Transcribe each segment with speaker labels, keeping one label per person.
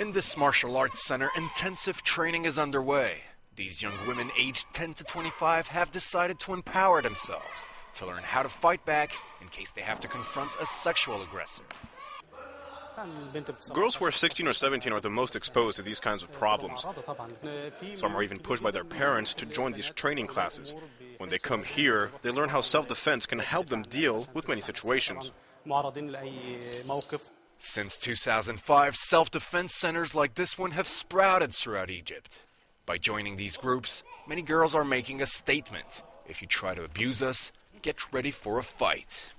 Speaker 1: In this martial arts center, intensive training is underway. These young women aged 10 to 25 have decided to empower themselves, to learn how to fight back in case they have to confront a sexual aggressor.
Speaker 2: Girls who are 16 or 17 are the most exposed to these kinds of problems. Some are even pushed by their parents to join these training classes. When they come here, they learn how self-defense can help them deal with many situations.
Speaker 1: Since 2005, self-defense centers like this one have sprouted throughout Egypt. By joining these groups, many girls are making a statement. If you try to abuse us, get ready for a fight.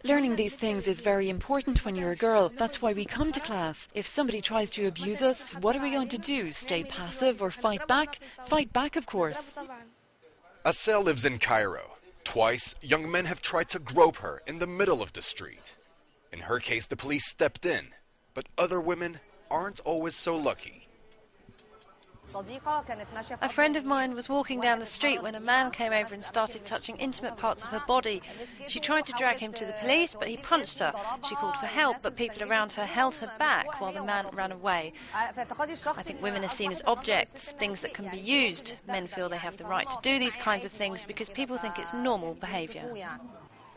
Speaker 3: Learning these things is very important when you're a girl. That's why we come to class. If somebody tries to abuse us, what are we going to do? Stay passive or fight back? Fight back, of course.
Speaker 1: Asel lives in Cairo. Twice, young men have tried to grope her in the middle of the street. In her case, the police stepped in, but other women aren't always so lucky.
Speaker 4: A friend of mine was walking down the street when a man came over and started touching intimate parts of her body. She tried to drag him to the police, but he punched her. She called for help, but people around her held her back while the man ran away. I think women are seen as objects, things that can be used. Men feel they have the right to do these kinds of things because people think it's normal behavior.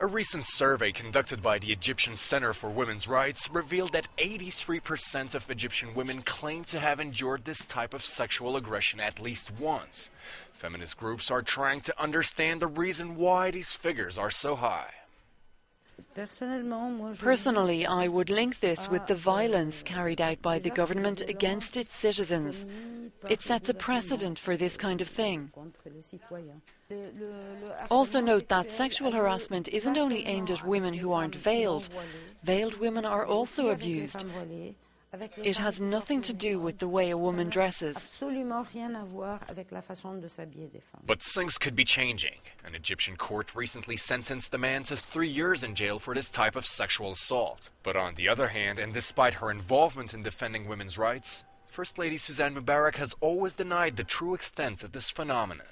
Speaker 1: A recent survey conducted by the Egyptian Center for Women's Rights revealed that 83% of Egyptian women claim to have endured this type of sexual aggression at least once. Feminist groups are trying to understand the reason why these figures are so high.
Speaker 3: Personally, I would link this with the violence carried out by the government against its citizens. It sets a precedent for this kind of thing. Also note that sexual harassment isn't only aimed at women who aren't veiled. Veiled women are also abused. It has nothing to do with the way a woman dresses.
Speaker 1: But things could be changing. An Egyptian court recently sentenced a man to 3 years in jail for this type of sexual assault. But on the other hand, and despite her involvement in defending women's rights, First Lady Suzanne Mubarak has always denied the true extent of this phenomenon.